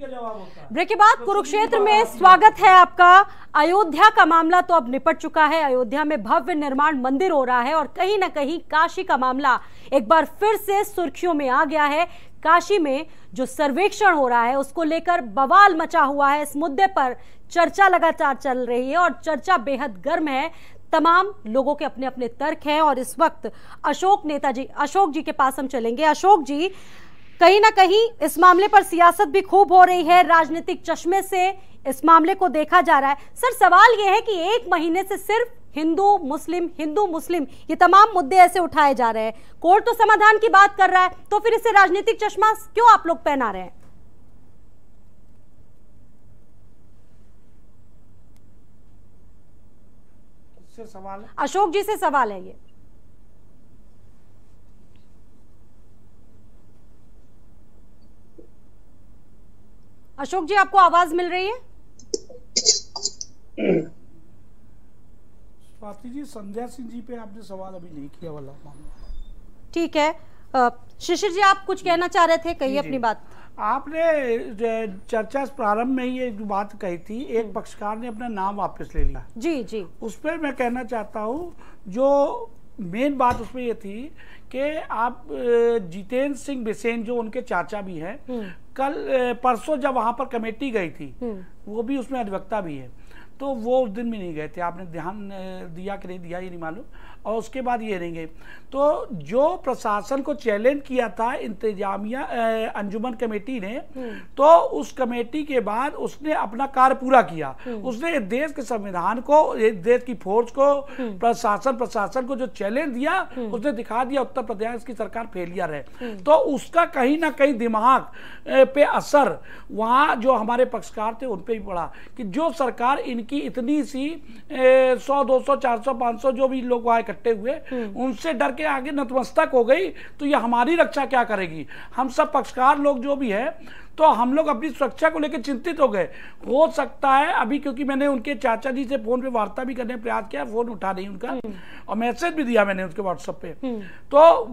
का जवाब होता है। ब्रेक के बाद कुरुक्षेत्र में स्वागत है आपका। अयोध्या का मामला तो अब निपट चुका है। अयोध्या में भव्य निर्माण मंदिर हो रहा है और कहीं ना कहीं काशी का मामला एक बार फिर से सुर्खियों में आ गया है। काशी में जो सर्वेक्षण हो रहा है उसको लेकर बवाल मचा हुआ है। इस मुद्दे पर चर्चा लगातार चल रही है और चर्चा बेहद गर्म है। तमाम लोगों के अपने अपने तर्क हैं और इस वक्त अशोक जी के पास हम चलेंगे। अशोक जी, कहीं ना कहीं इस मामले पर सियासत भी खूब हो रही है, राजनीतिक चश्मे से इस मामले को देखा जा रहा है। सर, सवाल यह है कि एक महीने से सिर्फ हिंदू मुस्लिम ये तमाम मुद्दे ऐसे उठाए जा रहे हैं। कोर्ट तो समाधान की बात कर रहा है, तो फिर इसे राजनीतिक चश्मा क्यों आप लोग पहना रहे हैं? सवाल है अशोक जी से सवाल है ये। अशोक जी, आपको आवाज मिल रही है? स्वाति जी, संध्या सिंह जी पे आपने सवाल अभी नहीं किया वाला मामला। ठीक है, शिशिर जी आप कुछ कहना चाह रहे थे, कहिए अपनी बात। आपने चर्चा प्रारंभ में ही एक बात कही थी, एक पक्षकार ने अपना नाम वापस ले लिया। जी जी, उस पर मैं कहना चाहता हूँ, जो मेन बात उसमें ये थी कि आप जितेंद्र सिंह बिसेन जो उनके चाचा भी हैं, कल परसों जब वहां पर कमेटी गई थी, वो भी उसमें अधिवक्ता भी है, तो वो उस दिन भी नहीं गए थे। आपने ध्यान दिया कि नहीं दिया ये नहीं मालूम। और उसके बाद ये नहीं गए। तो जो प्रशासन को चैलेंज किया था इंतजामिया अंजुमन कमेटी ने, तो उस कमेटी के बाद उसने अपना कार्य पूरा किया। उसने देश के संविधान को, देश की फोर्स को, प्रशासन को जो चैलेंज दिया, उसने दिखा दिया उत्तर प्रदेश की सरकार फेलियर है। तो उसका कहीं ना कहीं दिमाग पे असर वहाँ जो हमारे पक्षकार थे उन पे भी पड़ा कि जो सरकार इनकी इतनी सी 100, 200, 400, 500 जो भी लोग वहाँ इकट्ठे हुए, उनसे डर के आगे नतमस्तक हो गई, तो ये हमारी रक्षा क्या करेगी। हम सब पक्षकार लोग जो भी है, तो हम लोग अपनी सुरक्षा को लेकर चिंतित हो गए। हो सकता है अभी, क्योंकि मैंने उनके चाचा जी से फोन पे वार्ता भी करने का प्रयास किया, फोन उठा नहीं उनका, और मैसेज भी दिया मैंने उसके व्हाट्सएप पे, तो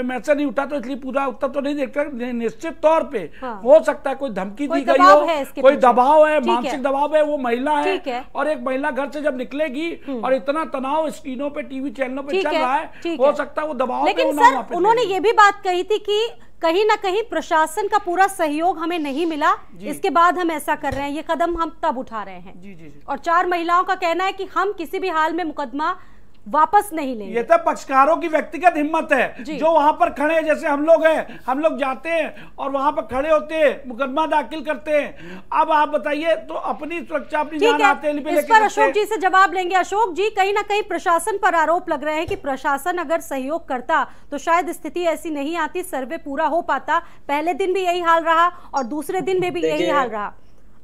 मैसेज नहीं उठा, तो इसलिए पूरा उत्तर तो नहीं देखता। निश्चित तौर पे हो सकता है कोई धमकी दी गई हो, कोई दबाव है, मानसिक दबाव है, वो महिला है, और एक महिला घर से जब निकलेगी और इतना तनाव स्क्रीनों पे, टीवी चैनलों पे चल रहा है, हो सकता है वो दबाव। लेकिन सर, उन्होंने ये भी बात कही थी कि कहीं ना कहीं प्रशासन का पूरा सहयोग हमें नहीं मिला, इसके बाद हम ऐसा कर रहे हैं, ये कदम हम तब उठा रहे हैं। जी। और 4 महिलाओं का कहना है कि हम किसी भी हाल में मुकदमा वापस नहीं लेंगे। ये तो पक्षकारों की व्यक्तिगत हिम्मत है, जो वहां पर खड़े हैं, जैसे हम लोग हैं, हम लोग जाते हैं और वहां पर खड़े होते हैं, मुकदमा दाखिल करते हैं। अब आप बताइए, तो अपनी सुरक्षा, अपनी जान हथेली पे लेके, इस पर अशोक जी से जवाब लेंगे। अशोक जी, कहीं ना कहीं प्रशासन पर आरोप लग रहे हैं कि प्रशासन अगर सहयोग करता तो शायद स्थिति ऐसी नहीं आती, सर्वे पूरा हो पाता। पहले दिन भी यही हाल रहा और दूसरे दिन में भी यही हाल रहा।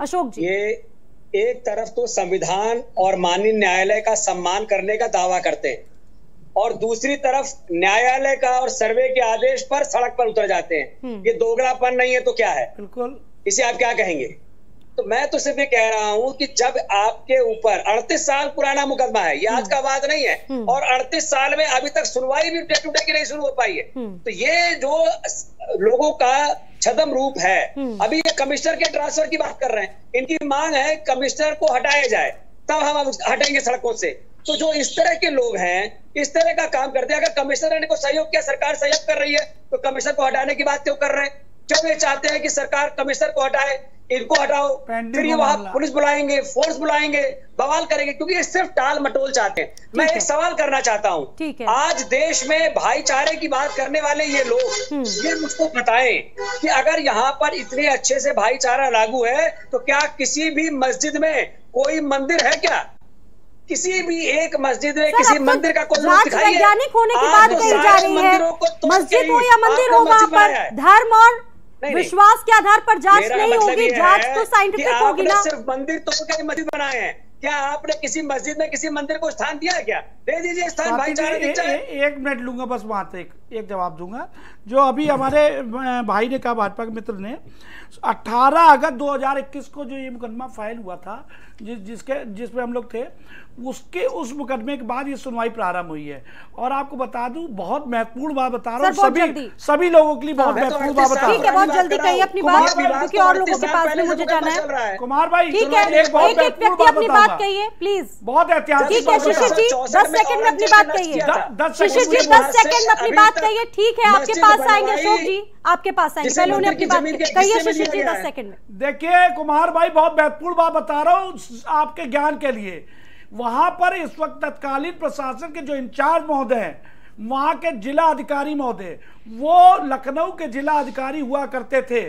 अशोक जी, एक तरफ तो संविधान और माननीय न्यायालय का सम्मान करने का दावा करते हैं, और दूसरी तरफ न्यायालय का और सर्वे के आदेश पर सड़क पर उतर जाते हैं। ये दोगलापन नहीं है तो क्या है? बिल्कुल, इसे आप क्या कहेंगे? तो मैं तो सिर्फ ये कह रहा हूं कि जब आपके ऊपर 38 साल पुराना मुकदमा है, ये आज का बात नहीं है, और 38 साल में अभी तक सुनवाई भी डे टू डे की नहीं शुरू हो पाई है, तो ये जो लोगों का छदम रूप है। अभी ये कमिश्नर के ट्रांसफर की बात कर रहे हैं, इनकी मांग है कमिश्नर को हटाया जाए, तब हम हटेंगे सड़कों से। तो जो इस तरह के लोग हैं, इस तरह का काम करते हैं, अगर कमिश्नर ने को सहयोग किया, सरकार सहयोग कर रही है, तो कमिश्नर को हटाने की बात क्यों कर रहे हैं? क्यों ये चाहते हैं कि सरकार कमिश्नर को हटाए? इनको हटाओ, फिर ये वहां पुलिस बुलाएंगे, फोर्स बुलाएंगे, बवाल करेंगे, क्योंकि ये सिर्फ टाल मटोल चाहते हैं। मैं एक सवाल करना चाहता हूँ, आज देश में भाईचारे की बात करने वाले ये लोग, ये मुझको बताएं कि अगर यहाँ पर इतने अच्छे से भाईचारा लागू है, तो क्या किसी भी मस्जिद में कोई मंदिर है क्या? किसी भी एक मस्जिद में किसी मंदिर का कोई रूप दिखाइए। वैज्ञानिक होने की बात कही जा रही है, मस्जिद हो या मंदिर हो, वहाँ पर धर्म और विश्वास के आधार पर जांच नहीं होगी, जांच तो साइंटिफिक होगी ना। सिर्फ मंदिर तोड़ के मस्जिद बनाए हैं, क्या आपने किसी मस्जिद में किसी मंदिर को स्थान दिया है? क्या दे दीजिए स्थान, भाईचारा दिख जाए। एक मिनट लूंगा बस, वहां तक एक जवाब दूंगा। जो अभी हमारे भाई ने कहा, भाजपा के मित्र ने, 18 अगस्त 2021 को जो ये मुकदमा फाइल हुआ था, जिसमें हम लोग थे, उस मुकदमे के बाद ये सुनवाई प्रारंभ हुई है। और आपको बता दूं, बहुत महत्वपूर्ण बात बता रहा हूँ, सभी लोगों के लिए बहुत महत्वपूर्ण बात बता रहा हूँ। ठीक है, बहुत जल्दी कहिए अपनी बात, क्योंकि और लोगों के पास भी मुझे जाना है। कुमार भाई, ठीक है, एक व्यक्ति अपनी बात कहिए प्लीज। बहुत ऐतिहासिक। ठीक है शिशिर जी, 10 सेकंड में अपनी बात कहिए। शिशिर जी 10 सेकंड में अपनी बात कहिए। ठीक है, आपके पास आएंगे अशोक जी, आपके पास आएंगे, पहले उन्हें अपनी बात कहिए। शिशिर जी 10 सेकंड में। देखिए कुमार भाई, बहुत महत्वपूर्ण बात बता रहा हूँ आपके ज्ञान के लिए। वहां पर इस वक्त तत्कालीन प्रशासन के जो इंचार्ज महोदय हैं, वहां के जिला अधिकारी महोदय, वो लखनऊ के जिला अधिकारी हुआ करते थे,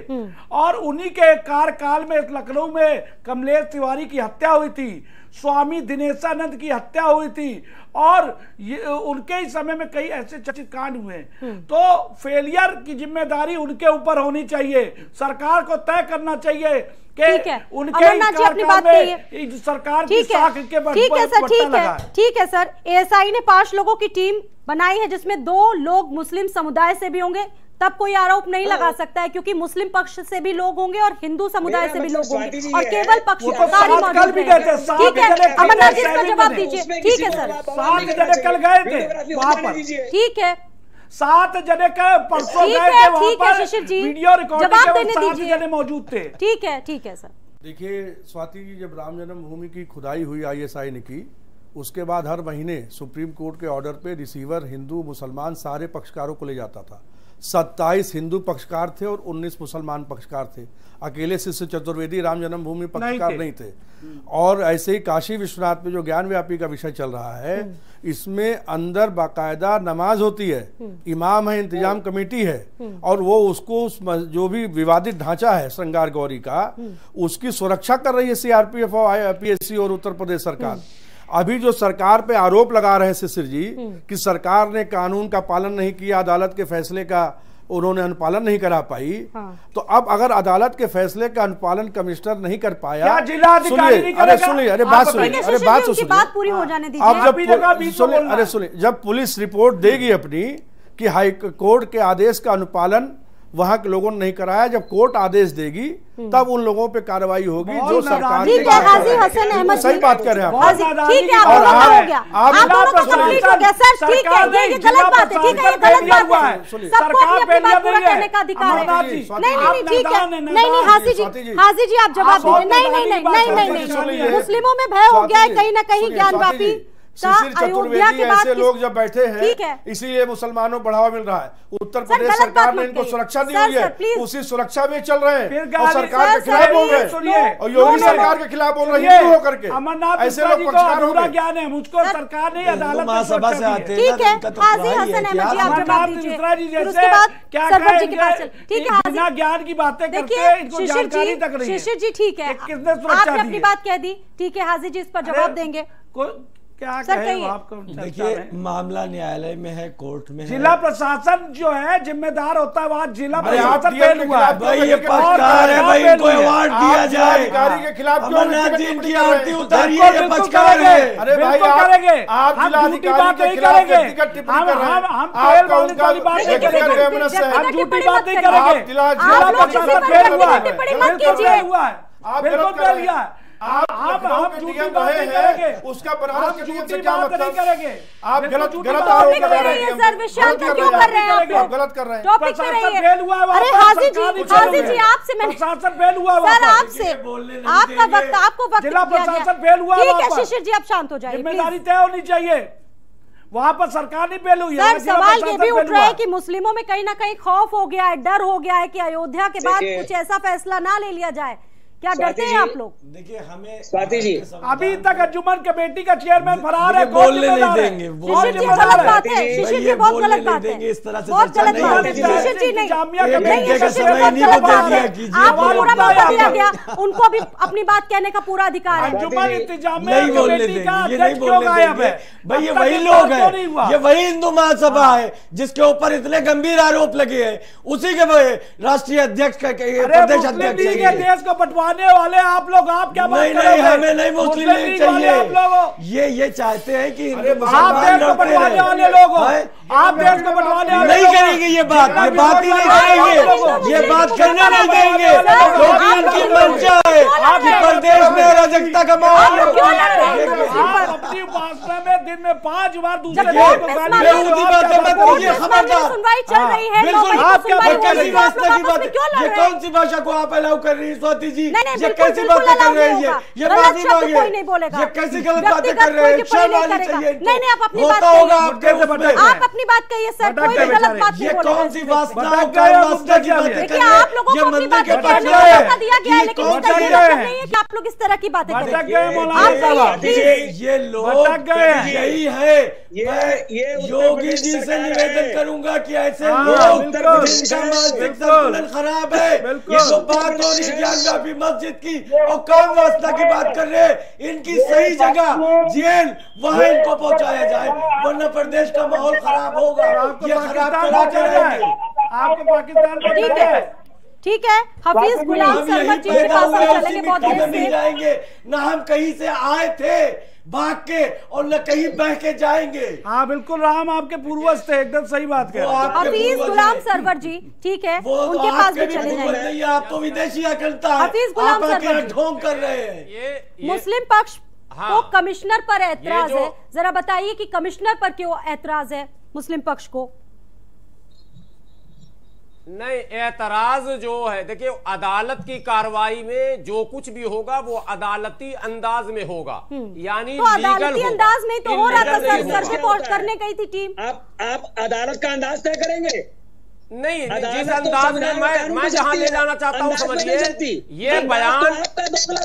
और उन्हीं के कार्यकाल में लखनऊ में कमलेश तिवारी की हत्या हुई थी, स्वामी दिनेशानंद की हत्या हुई थी, और उनके ही समय में कई ऐसे चर्चित कांड हुए। तो फेलियर की जिम्मेदारी उनके ऊपर होनी चाहिए। सरकार को तय करना चाहिए कि उनके अपनी बात कहिए। सरकार की साख के ठीक है सर, ठीक है सर। एएसआई ने 5 लोगों की टीम बनाई है, जिसमें 2 लोग मुस्लिम समुदाय से भी होंगे। तब कोई आरोप नहीं लगा सकता है, क्योंकि मुस्लिम पक्ष से भी लोग होंगे और हिंदू समुदाय से भी लोग होंगे, और केवल पक्षकारी मौजूद हैं। ठीक है, अमरनाथ जी इसका जवाब दीजिए। ठीक है सर, 7 जने कल गए थे वहां पर। ठीक है, 7 जने का परसों गए थे वहां पर, शिशिर जी वीडियो रिकॉर्डिंग जवाब के देने 7 दीजिए। जने मौजूद थे। ठीक है सर। देखिए स्वाति जी, जब राम जन्मभूमि की खुदाई हुई आईएसआई ने की, उसके बाद हर महीने सुप्रीम कोर्ट के ऑर्डर पे रिसीवर हिंदू मुसलमान सारे पक्षकारों को ले जाता था। 27 हिंदू पक्षकार थे और 19 मुसलमान पक्षकार थे। अकेले शिष्य चतुर्वेदी राम जन्मभूमि पक्षकार नहीं थे। और ऐसे ही काशी विश्वनाथ में जो ज्ञान व्यापी का विषय चल रहा है, इसमें अंदर बाकायदा नमाज होती है, इमाम है, इंतजाम कमेटी है, और वो उसको जो भी विवादित ढांचा है श्रृंगार गौरी का, उसकी सुरक्षा कर रही है सीआरपीएफ और पीएससी और उत्तर प्रदेश सरकार। अभी जो सरकार पे आरोप लगा रहे हैं शिशिर जी कि सरकार ने कानून का पालन नहीं किया, अदालत के फैसले का उन्होंने अनुपालन नहीं करा पाई, तो अब अगर अदालत के फैसले का अनुपालन कमिश्नर नहीं कर पाया, सुनिए, अरे बात पूरी हो जाने दीजिए। सुनिए, जब पुलिस रिपोर्ट देगी अपनी कि हाई कोर्ट के आदेश का अनुपालन वहां के लोगों ने नहीं कराया, जब कोर्ट आदेश देगी तब उन लोगों पे कार्रवाई होगी जो सरकार। ठीक है, हाजी हसन अहमद सही बात कर रहे हैं आप। ठीक है, आप हो गया, आप दोनों का कंप्लीट हो गया सर। ठीक है, ये गलत बात है। ठीक है, ये गलत बात है। सबको अपनी बात पूरा करने का अधिकार है। नहीं, ठीक है, नहीं हाजी जी आप जवाब दीजिए। नहीं, मुस्लिमों में भय हो गया है कहीं ना कहीं ज्ञानवापी। अयोध्या के बाद लोग जब बैठे हैं, इसीलिए मुसलमानों बढ़ावा मिल रहा है। उत्तर प्रदेश सरकार ने इनको सुरक्षा दी हुई है, उसी सुरक्षा में चल रहे हैं और सरकार के खिलाफ बोल रहे हैं, और योगी सरकार के खिलाफ बोल रहे हैं हिंदू होकर के। ऐसे लोग पक्षकार हो गए। ज्ञान है मुझको, सरकार ने अदालत महासभा से आते हैं। ठीक है, हाजी हसन अहमद जी आप जवाब दीजिए। उसके बाद सरवर जी के पास चल। ठीक है, बिना ज्ञान की बातें करते हैं, इनको जानकारी तक नहीं है। शिशिर जी ठीक है, आपने अपनी बात कह दी। ठीक है, हाजी जी इस पर जवाब देंगे। क्या कहे आपको? देखिए, मामला न्यायालय में है, कोर्ट में है। जिला प्रशासन जो है जिम्मेदार होता है, वहाँ जिला प्रशासन फेल हुआ है। भाई ये पक्षकार है, भाई इनको अवार्ड दिया जाए। अधिकारी के खिलाफ अमरनाथ जी इनकी आरती उतारिए, ये पक्षकार है। अरे भाई करेंगे, आप जिला अधिकारी के खिलाफ व्यक्तिगत टिप्पणी कर रहे हैं। हम फेल वाली बात नहीं करेंगे, हम झूठी बात नहीं करेंगे। जिला प्रशासन फेल हुआ है, फेल हुआ है, बिल्कुल फेल हुआ है। आप झूठी बात नहीं करेंगे, उसका बनारस के नियम से क्या मतलब? नहीं करेंगे, आप गलत आरोप लगा रहे हैं। सर विशाल क्यों कर रहे हैं आप? गलत कर रहे हैं। टॉपिक पे रहिए। अरे हाजी जी आपसे मैंने प्रशासन फेल हुआ सर, आपसे आपका वक्त, आपको वक्त जिला प्रशासन फेल हुआ। ठीक है शिशिर जी आप शांत हो जाइए। जिम्मेदारी तय होनी चाहिए, वहां पर सरकार नहीं फेल हुई है। सर सवाल ये भी उठ रहा है कि मुस्लिमों में कहीं ना कहीं खौफ हो गया है, डर हो गया है कि अयोध्या के बाद कुछ ऐसा फैसला ना ले लिया जाए। क्या डरते हैं आप लोग? देखिए हमें स्वाति जी अभी तक अंजुमन कमेटी का चेयरमैन फरार है, बोलने नहीं देंगे। शिशिर जी गलत बात है, शिशिर जी बहुत गलत बात है, इस तरह से बहुत गलत बात है। शिशिर जी नहीं, आपको पूरा मौका दिया गया, उनको भी अपनी बात कहने का पूरा अधिकार है। अंजुमन इंतजामिया नहीं बोलने देंगे, ये नहीं बोलने देंगे। भाई ये वही लोग हैं, ये वही हिंदू महासभा है जिसके ऊपर इतने गंभीर आरोप लगे हैं, उसी के राष्ट्रीय अध्यक्ष का प्रदेश अध्यक्ष देश को बंटवारा बंटवाने वाले आप लोग, आप क्या बात कर रहे नहीं, हमें नहीं मुस्लिम लीग चाहिए। आप लोग ये चाहते हैं कि आप देश को बंटवाने वाले लोग हो, आप देश को बंटवाने वाले नहीं करेंगे। ये बात ही नहीं करेंगे, ये बात करने नहीं देंगे, क्योंकि इनकी मंशा है कि प्रदेश में अराजकता का माहौल। अपनी उपासना में दिन में 5 बार दूसरे सुनवाई चल रही है, ये कौन सी भाषा को आप अलाउ कर रही है स्वाति जी? ये कैसी बातें कर रही है? ये माफी मांगे, ये कैसी गलत बातें कर रहे हैं? शर्म आनी चाहिए। नहीं, आप अपनी बात होगा आप अपनी बात कहिए सर, कोई भी गलत बात नहीं बोलेगा। ये कौन सी वासना की बातें कर रहे हैं? आप लोगों को अपनी बातें कहने का मौका दिया गया है, लेकिन इसका ये मतलब नहीं है कि आप लोग इस तरह की बातें करें। ये लोग यही है। मैं योगी जी से निवेदन करूंगा कि ऐसे लोग जिनका मानसिक संतुलन खराब है, ये तो बात हो रही ज्ञानव्यापी मस्जिद की और कौन वासना की बात कर रहे हैं, इनकी सही जगह जेल वहां इनको पहुंचाया जाए, वरना प्रदेश का माहौल खराब होगा। ये खराब करा करेंगे आपको पाकिस्तान। ठीक है, हफीज गुलाम सरवर जी के पास हम चलेंगे बहुत देर से। जाएंगे ना, हम कहीं से आए थे भाग के और न कहीं बह के जाएंगे। हाँ बिल्कुल, राम आपके पूर्वज थे, एकदम सही बात कह रहे हैं। हफीज गुलाम सरवर जी, ठीक है, उनके पास भी चले जाएंगे। आप तो विदेशी अकलता है, हफीज गुलाम सरवर ढोंग कर रहे हैं। मुस्लिम पक्ष को कमिश्नर पर एतराज है, जरा बताइए कि कमिश्नर पर क्यों एतराज है मुस्लिम पक्ष को? नहीं, एतराज जो है, देखिए अदालत की कार्रवाई में जो कुछ भी होगा वो अदालती अंदाज में होगा, यानी तो अदालती अंदाज नहीं तो हो रहा था सर, सर रिपोर्ट करने गई थी टीम। आप अदालत का अंदाज तय करेंगे? नहीं, जिस अंदाज में मैं जहां ले जाना चाहता हूं समझिए, ये बयान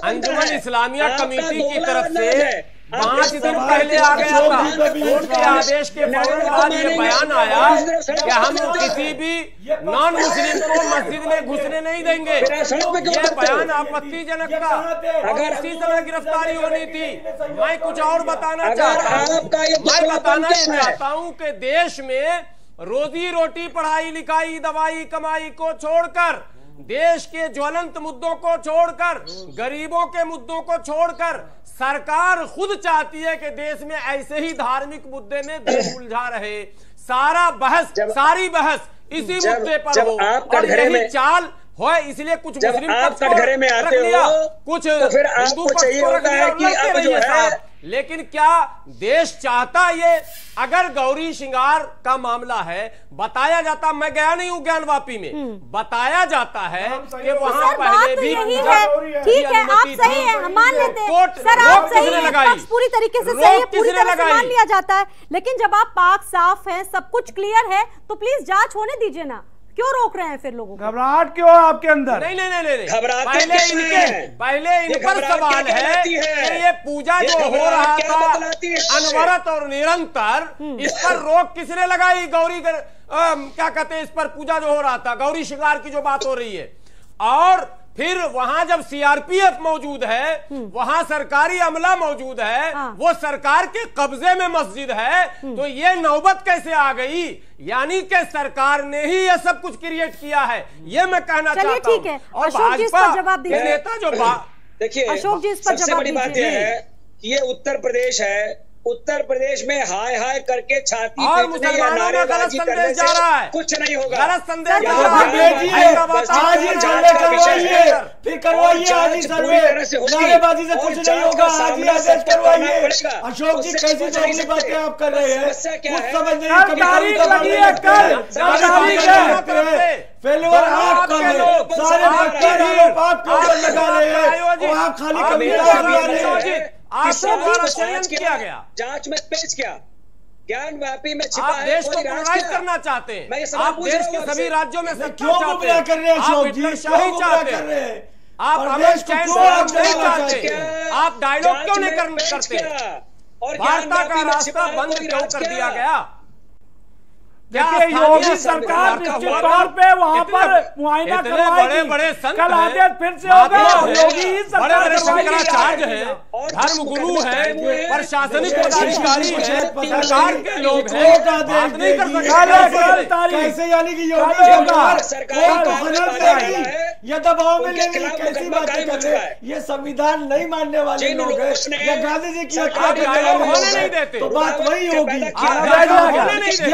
अंजुमन इस्लामिया कमेटी की तरफ से 5 दिन पहले आ गया था। कोर्ट के आदेश के फौरन बाद ये बयान आया कि हम किसी भी नॉन मुस्लिम को मस्जिद में घुसने नहीं देंगे। ये बयान आपत्तिजनक था, अगर इसी समय गिरफ्तारी होनी थी। मैं कुछ और बताना चाहता हूँ कि देश में रोजी रोटी, पढ़ाई लिखाई, दवाई कमाई को छोड़कर, देश के ज्वलंत मुद्दों को छोड़कर, गरीबों के मुद्दों को छोड़कर सरकार खुद चाहती है कि देश में ऐसे ही धार्मिक मुद्दे में देश उलझा रहे। सारी बहस इसी मुद्दे पर हो और यही चाल हो, इसलिए कुछ मुस्लिम आप कटघरे में आते हो कुछ तो फिर आपको चाहिए होता है कि अब जो है, लेकिन क्या देश चाहता ये? अगर गौरी श्रृंगार का मामला है, बताया जाता, मैं गया नहीं हूँ ज्ञानवापी में, बताया जाता है कि वहाँ पहले भी ठीक है, आप सही है, हम मान लेते हैं सर, आप सही है, पक्ष पूरी तरीके से सही है, पूरी तरह से मान लिया जाता है। लेकिन जब आप पाक साफ है, सब कुछ क्लियर है, तो प्लीज जांच होने दीजिए ना, क्यों रोक रहे हैं फिर लोगों को? घबराहट क्यों है आपके अंदर? नहीं, पहले इन पर सवाल है कि ये पूजा जो हो रहा था अनवरत और निरंतर, इस पर रोक किसने लगाई? गौरी क्या कहते हैं, इस पर पूजा जो हो रहा था, गौरी श्रृंगार की जो बात हो रही है, और फिर वहां जब सीआरपीएफ मौजूद है, वहां सरकारी अमला मौजूद है, वो सरकार के कब्जे में मस्जिद है, तो ये नौबत कैसे आ गई? यानी कि सरकार ने ही ये सब कुछ क्रिएट किया है, ये मैं कहना चाहता हूं। ठीक है, अशोक जी इस पर जवाब दीजिए। नेता जो देखिए, अशोक जी इस पर सबसे बड़ी बात यह है कि ये उत्तर प्रदेश है, उत्तर प्रदेश में हाय हाय करके छाती और मुसलमानों में गलत संदेश जा रहा है, कुछ नहीं होगा, गलत संदेश फिर करवाइए, फिर करवाइए, आज ही सर्वे, नारेबाजी से कुछ नहीं होगा, आज ही आदेश करवाइए। अशोक जी कैसी जरूरी बातें आप कर रहे हैं, कुछ समझ नहीं, फेलुअर आप कर रहे हैं, सारे आपके ऊपर लगा रहे हैं, आप खाली कविता लगा रहे हैं। किया गया, जांच में पेश किया, ज्ञानव्यापी में छिपा आप है, देश को पोलराइज करना चाहते हैं, आप देश के सभी राज्यों में क्यों गुमराह कर रहे हैं? अशोक जी क्यों गुमराह कर रहे हैं? आप अमन चैन नहीं चाहते, आप डायलॉग क्यों नहीं करते? वार्ता का रास्ता बंद क्यों कर दिया गया? देखिए, योगी सरकार निश्चित तौर पे वहाँ पर मुआयना करवाएगी, बड़े संत कल आदेश फिर से होगा, योगी ही सरकार शंकराचार्य है, धर्म गुरु है, प्रशासनिक पदाधिकारी है, सरकार के लोग हैं, बात नहीं कर सकते कैसे? यानी कि योगी सरकार ये दबाव में लेने की कैसी बातें कर रहे हैं? ये संविधान नहीं मानने वाले लोग हैं, या गांधी जी की हत्या करने वाले लोग हैं, तो बात वही होगी। ये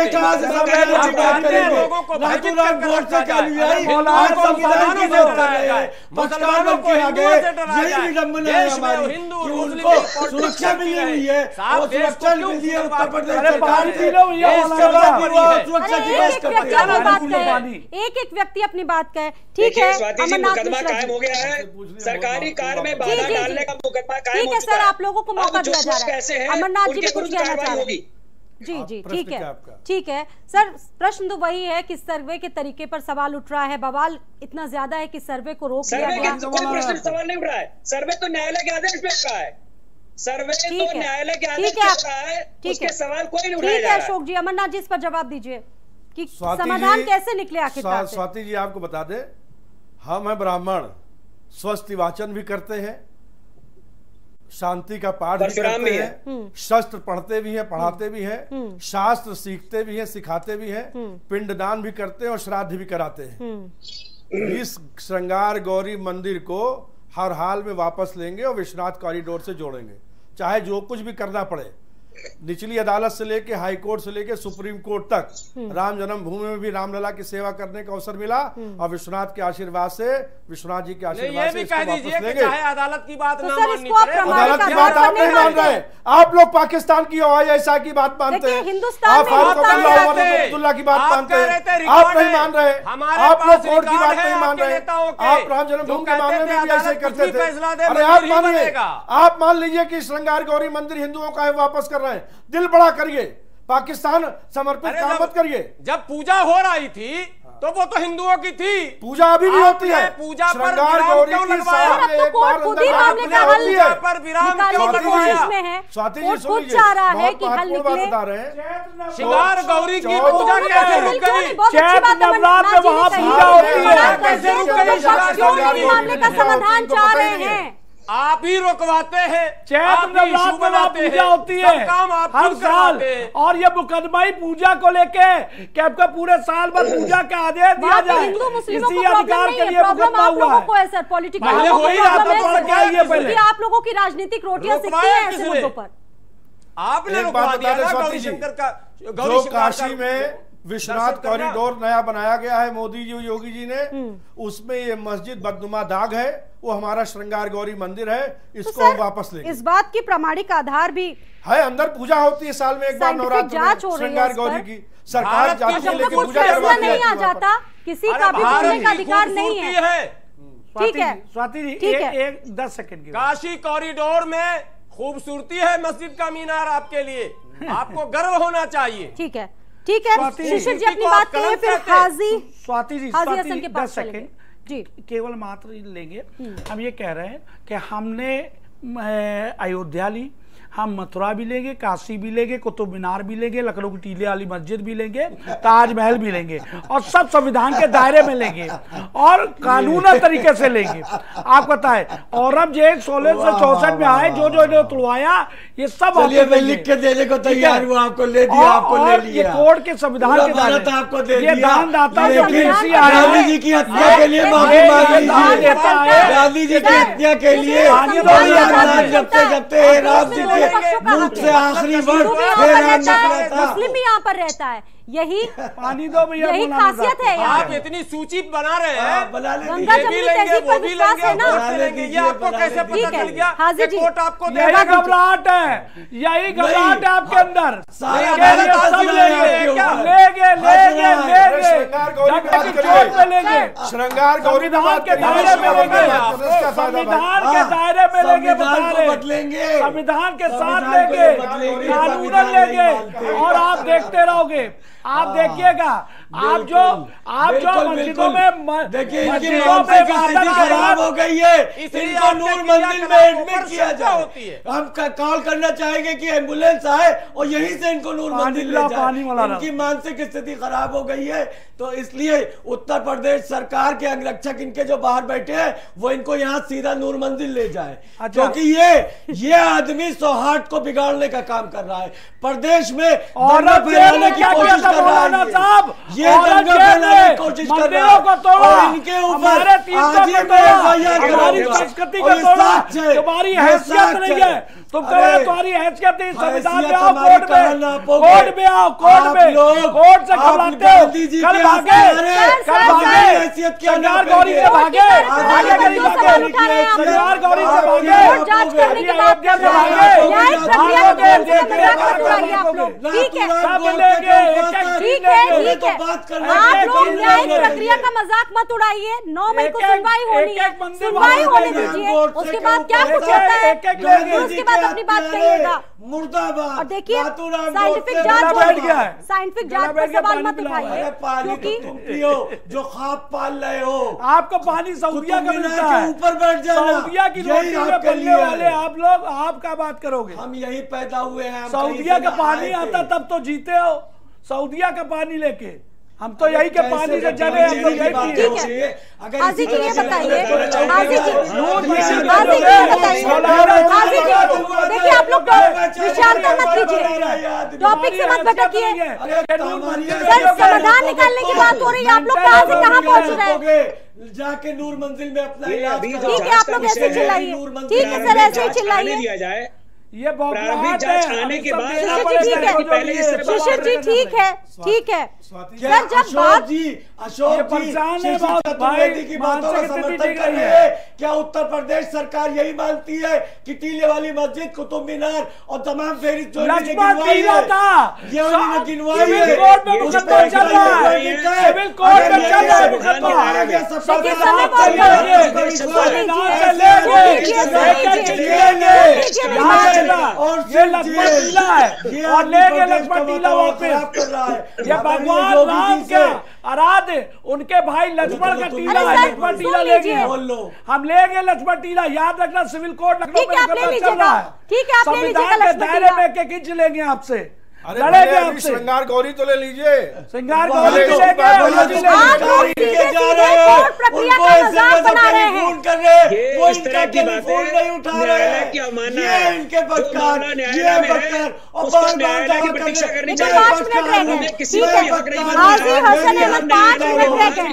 कहाँ से संविधान की बात करेंगे? नाथूराम गोडसे के अनुयायी आज संविधान की बात कर रहे हैं, पक्षकार बन के आ गए। यही विडंबना है हमारी कि उनको सुरक्षा मिली हुई है, और सुरक्षा मिली है उत्तर प्रदेश सरकार ने। सुरक्षा की एक एक व्यक्ति अपनी बात कहे, ठीक है। मुकदमा कायम हो गया है, सरकारी कार में बाधा डालने का मुकदमा कायम हो चुका है। सर, आप लोगों को मौका दिया जा रहा है। अमरनाथ जी भी कुछ कहना चाह रहे हैं। जी, ठीक है, ठीक है सर। प्रश्न तो वही है कि सर्वे के तरीके पर सवाल उठ रहा है। बवाल इतना ज्यादा है कि सर्वे को रोक दिया गया। सवाल नहीं उठ रहा है, सर्वे तो न्यायालय के आदेश पे रहा है। सर्वे तो न्यायालय के आदेश पे रहा है, उसके सवाल कोई नहीं उठाया जा रहा है। अशोक जी, अमरनाथ जी इस पर जवाब दीजिए कि समाधान कैसे निकले आखिरकार। स्वाति जी, आपको बता दे, हम हैं ब्राह्मण, स्वस्थ वाचन भी करते हैं, शांति का पाठ भी करते हैं, शस्त्र पढ़ते भी हैं, पढ़ाते भी हैं, शास्त्र सीखते भी हैं, सिखाते भी हैं, पिंडदान भी करते हैं और श्राद्ध भी कराते हैं। इस श्रृंगार गौरी मंदिर को हर हाल में वापस लेंगे और विश्वनाथ कॉरिडोर से जोड़ेंगे, चाहे जो कुछ भी करना पड़े। निचली अदालत से लेके हाई कोर्ट से लेके सुप्रीम कोर्ट तक राम जन्मभूमि में भी रामलला की सेवा करने का अवसर मिला, और विश्वनाथ के आशीर्वाद से, विश्वनाथ जी के आशीर्वाद से इसको वापस लेंगे। अदालत की बात ना माननी पड़े, अदालत की बात आप नहीं मान रहे। आप लोग पाकिस्तान की ISI की बात मानते हैं, आप फारूक अब्दुल्ला की बात मानते हैं, आप नहीं मान रहे। आप लोग कोर्ट की बात नहीं मान रहे। आप राम जन्मभूमि के मामले में भी ऐसे करते थे। अरे आप मान लीजिए कि श्रृंगार गौरी मंदिर हिंदुओं का है, वापस कर रहे हैं। दिल बड़ा करिए, पाकिस्तान समर्पित काम मत करिए। जब पूजा हो रही थी तो वो तो हिंदुओं की थी, पूजा अभी भी होती है। पूजा पर श्रृंगार गौरी की साल में एक बार खुद ही मामले का हल पर विराम निकालने की कोशिश में है। स्वाति जी खुद चाह रहा है कि हल निकले। बता रहे हैं, श्रृंगार गौरी की पूजा कैसे रुक गई? चैत नवरात्र में वहाँ पूजा होती है, कैसे रुक गई? मामले का समाधान चाह रहे हैं, आप ही रुकवाते हैं। चैत नवरात्र में पूजा होती है हर साल, और ये मुकदमाई पूजा को लेके कि आपका पूरे साल भर पूजा का आदेश दिया जाए, इसी अधिकार के लिए मुकदमा हुआ है। पॉलिटिकल आप लोगों की राजनीतिक रोटियां सिकती हैं ऐसे मुद्दों पर। आपने रुकवा दिया ना गौरी शंकर का, जो काशी में विश्वनाथ कॉरिडोर नया बनाया गया है मोदी जी योगी जी ने, उसमें ये मस्जिद बदनुमा दाग है, वो हमारा श्रृंगार गौरी मंदिर है, इसको हम वापस लेंगे। इस बात की प्रामाणिक आधार भी है, अंदर पूजा होती है साल में एक बार नवरात्र में श्रृंगार गौरी की, सरकार जाती है लेकिन पूजा करवाती है। नहीं आ जाता, किसी का भी बोलने का अधिकार नहीं है। ठीक है स्वाति जी, एक 10 सेकंड की काशी कॉरिडोर में खूबसूरती है मस्जिद का मीनार आपके लिए, आपको गर्व होना चाहिए। ठीक है, ठीक है। शिशिर जी अपनी बात करिए, फिर हाजी स्वाति जी, हाजी हसन के पास 10 सेकंड जी, केवल मात्र लेंगे। हम ये कह रहे हैं कि हमने अयोध्या ली, हम मथुरा भी लेंगे, काशी भी लेंगे, कुतुब मीनार भी लेंगे, लखनऊ की टीले वाली मस्जिद भी लेंगे, ताजमहल भी लेंगे, और सब संविधान के दायरे में लेंगे और कानूनी तरीके से लेंगे। आप बताएं, औरंगजेब 1664 में आए, जो जो तोड़वाया, ये सब मैं लिख के देने को तैयार हूँ, आपको ले दिया, आपको ले लिया। ये कोर्ट के संविधान के दायरे आपको दे दिया। ये दानदाता गांधी जी की हत्या के लिए माफी मांग लीजिए, गांधी जी की हत्या के लिए जबते राम जी मुल्क से आखिरी वर्ड मुस्लिम भी यहाँ पर रहता है, यही पानी दो भैया, यही खासियत है। आप इतनी सूची बना रहे हैं, गंगा जमुनी तहजीब पर विश्वास है ना? ये आपको कैसे पता चल गया? हाजी जी, कोर्ट आपको यही घबराहट है, यही घबराहट है आपके अंदर। श्रृंगार गौरी संविधान के दायरे में लेंगे, संविधान के दायरे में लेंगे, बदलेंगे, संविधान के साथ लेंगे, कानून लेंगे, और आप देखते रहोगे। आप देखिएगा, आप जो मस्जिदों में देखिए इनकी मानसिक स्थिति खराब हो गई है, इनको नूर मंदिर में एडमिट किया जाए। हम कॉल करना चाहेंगे कि एम्बुलेंस आए और यहीं से इनको नूर मंदिर ले जाए। इनकी मानसिक स्थिति खराब हो गई है, तो इसलिए उत्तर प्रदेश सरकार के अंगरक्षक इनके जो बाहर बैठे हैं वो इनको यहाँ सीधा नूर मंदिर ले जाए, क्योंकि ये आदमी सौहार्द को बिगाड़ने का काम कर रहा है, प्रदेश में फैलाने की कोशिश कर रहा है। ये दंगा फैलाने की कोशिश कर रहा है, और इनके ऊपर आज ही में FIR हमारी संस्कृति को तोड़ा, तुम्हारी हैसियत नहीं है, तुम कह रहे तुम्हारी हैसियत नहीं, संविधान में आओ, कोर्ट में आओ, कोर्ट में, कोर्ट से घबराते हो, कल भागे, सरदार गौरी से भागे, सरदार गौरी से भागे, जांच करने के बाद आप लोग न्यायिक प्रक्रिया का मजाक मत उड़ाइए। 9 मई को सुनवाई होनी है, सुनवाई होने दीजिए, उसके बाद क्या कुछ होता है उसके बाद अपनी बात कहिएगा। मुर्दाबाद। और देखिए साइंटिफिक जांच पर सवाल मत उठाइए, क्योंकि तुम पियो जो ख्वाब पाल रहे हो। आपको पानी सऊदिया का मिलता है, ऊपर बैठ जाना, सऊदिया की रोटी में पलने वाले आप लोग, आप क्या बात करोगे? हम यही पैदा हुए हैं, सऊदिया का पानी आता तब तो जीते हो, सऊदिया का पानी लेके हम तो यही के पानी से जले, हम तो यही पिए। हाजी जी ये बताइए, हाजी जी देखिए आप लोग विशालता मत कीजिए, टॉपिक से मत भटकिए। सर समाधान निकालने की बात हो रही है, आप लोग कहाँ से कहाँ पहुँच रहे हैं? जाके नूर मंजिल में अपना इलाज। ठीक है, आप लोग ऐसे चिल्लाइए, ठीक है सर ऐसे ही चिल्लाइए। ये प्रारंभिक जांच आने के बाद शिशिर जी ठीक है, ठीक है सर। जब बात अशोक चतुर्वेदी की बातों का समर्थन कर रही है, क्या उत्तर प्रदेश सरकार यही मानती है कि टीले वाली मस्जिद, कुतुब मीनार और तमाम फहरिस्त जो गिनवाई है, ये उन्होंने गिनवाई है? सिविल कोर्ट में चल रहा है, और ये लक्ष्मण टीला है, और लेके लक्ष्मण टीला वापस। ये भगवान राम के आराध्य उनके भाई लक्ष्मण का टीला है, लक्ष्मण टीला लेंगे, हम लेंगे लक्ष्मण टीला। याद रखना, सिविल कोर्ट लखनऊ में चल रहा है, संविधान के दायरे में के खींच लेंगे आपसे, लड़ेंगे आपसे। श्रृंगार गौरी तो ले लीजिए, श्रृंगार गौरी प्रक्रिया का मजाक बना रहे हैं, वो इनका टेलीफोन नहीं उठा रहे हैं, ये इनके बक्कर, ये बक्कर, और बार-बार दावा कर रहे हैं। 5 मिनट रह गए, ठीक है हाजी हसन अहमद 5 मिनट रह गए,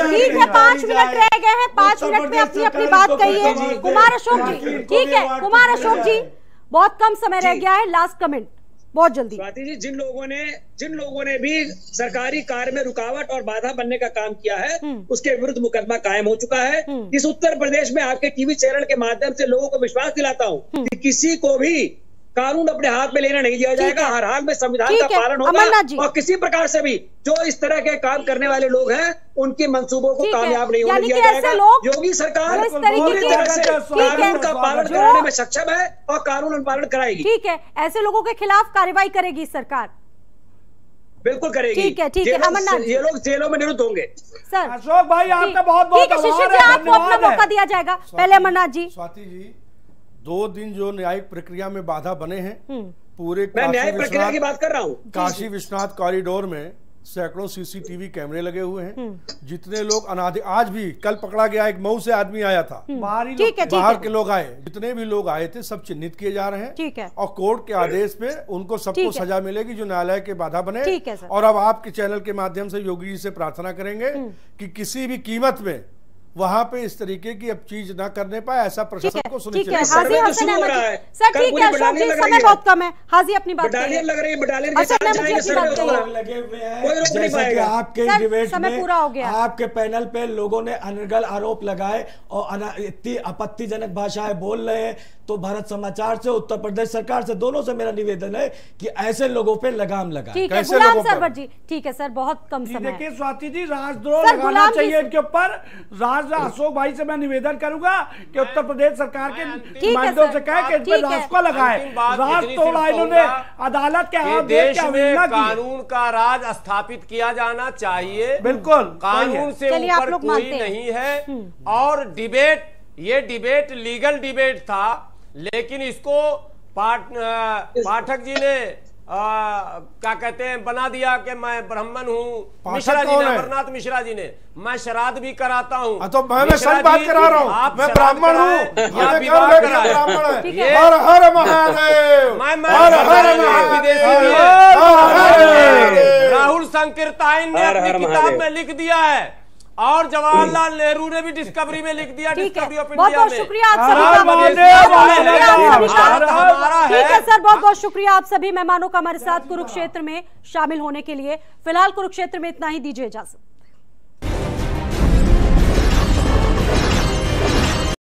ठीक है 5 मिनट रह गए हैं, 5 मिनट में अपनी अपनी बात कहिए। कुमार अशोक जी, ठीक है कुमार अशोक जी, बहुत कम समय रह गया है, लास्ट कमेंट बहुत जल्दी। स्वाति जी, जिन लोगों ने भी सरकारी कार्य में रुकावट और बाधा बनने का काम किया है, उसके विरुद्ध मुकदमा कायम हो चुका है। इस उत्तर प्रदेश में आपके टीवी चैनल के माध्यम से लोगों को विश्वास दिलाता हूँ कि किसी को भी कानून अपने हाथ में लेना नहीं दिया जाएगा, हर हाल में संविधान का पालन होगा, और किसी प्रकार से भी जो इस तरह के काम करने वाले लोग हैं उनके मंसूबों को कामयाब नहीं होने दिया जाएगा। योगी सरकार पूरी तरह से कानून का पालन कराने में सक्षम है और कानून पालन कराएगी। ठीक है, ऐसे लोगों के खिलाफ कार्रवाई करेगी सरकार, बिल्कुल करेगी। ठीक है, ठीक है अमरनाथ, ये लोग जेलों में निरुद्ध होंगे। सर अशोक भाई आपका बहुत बहुत शिशिर जी आपको अपना मौका दिया जाएगा। पहले अमरनाथ जी। स्वाति जी, 2 दिन जो न्यायिक प्रक्रिया में बाधा बने हैं, पूरे मैं न्यायिक प्रक्रिया की बात कर रहा हूँ। काशी विश्वनाथ कॉरिडोर में सैकड़ों CCTV कैमरे लगे हुए हैं। जितने लोग आज भी, कल पकड़ा गया एक मऊ से आदमी आया था, बाहर के लोग आए, जितने भी लोग आए थे सब चिन्हित किए जा रहे हैं। ठीक है, और कोर्ट के आदेश पे उनको सबको सजा मिलेगी जो न्यायालय के बाधा बने। और अब आपके चैनल के माध्यम से योगी जी से प्रार्थना करेंगे कि किसी भी कीमत में वहाँ पे इस तरीके की अब चीज ना करने पाए, ऐसा प्रशासन को सुनिश्चित करें। हाजी हसन अहमद सर, ठीक है अशोक जी, समय बहुत कम है, हाजी अपनी बात करिए। लग रही है, बटालियन के साथ लगे हुए हैं। जैसा कि आपके डिबेट में आपके पैनल पे लोगों ने अनर्गल आरोप लगाए और इतनी आपत्तिजनक भाषाएं बोल रहे हैं, तो भारत समाचार से, उत्तर प्रदेश सरकार से, दोनों से मेरा निवेदन है कि ऐसे लोगों पे लगाम लगाएं। ठीक है गुलाम सरवर जी, ठीक है सर, बहुत कम समय। देखिए स्वाति जी, राजद्रोह लगाना चाहिए इनके ऊपर। अशोक भाई से मैं निवेदन करूंगा कि उत्तर प्रदेश सरकार के नुमाइंदों से कहे कि इन पर राज को लगाए। राज तोड़ा इन्होंने, अदालत के देश में कानून का राज स्थापित किया जाना चाहिए। बिल्कुल, कानून से ऊपर कोई नहीं है। और डिबेट, ये डिबेट लीगल डिबेट था, लेकिन इसको पाठक जी ने क्या कहते हैं बना दिया कि मैं ब्राह्मण हूँ। मिश्रा जी ने, अमरनाथ मिश्रा जी ने, मैं श्राद्ध भी कराता हूँ। तो मैं सच बात करा रहा हूँ, मैं ब्राह्मण हूँ, या विवाह कराए। हर हर महादेव, मैं विदेशी राहुल संकीर्ताइन ने अपनी किताब में लिख दिया है और जवाहरलाल नेहरू ने भी डिस्कवरी में लिख दिया, डिस्कवरी ऑफ इंडिया में। बहुत शुक्रिया आप सभी का। ठीक है सर, बहुत बहुत शुक्रिया आप सभी मेहमानों का हमारे साथ कुरुक्षेत्र में शामिल होने के लिए। फिलहाल कुरुक्षेत्र में इतना ही, दीजिए इजाजत।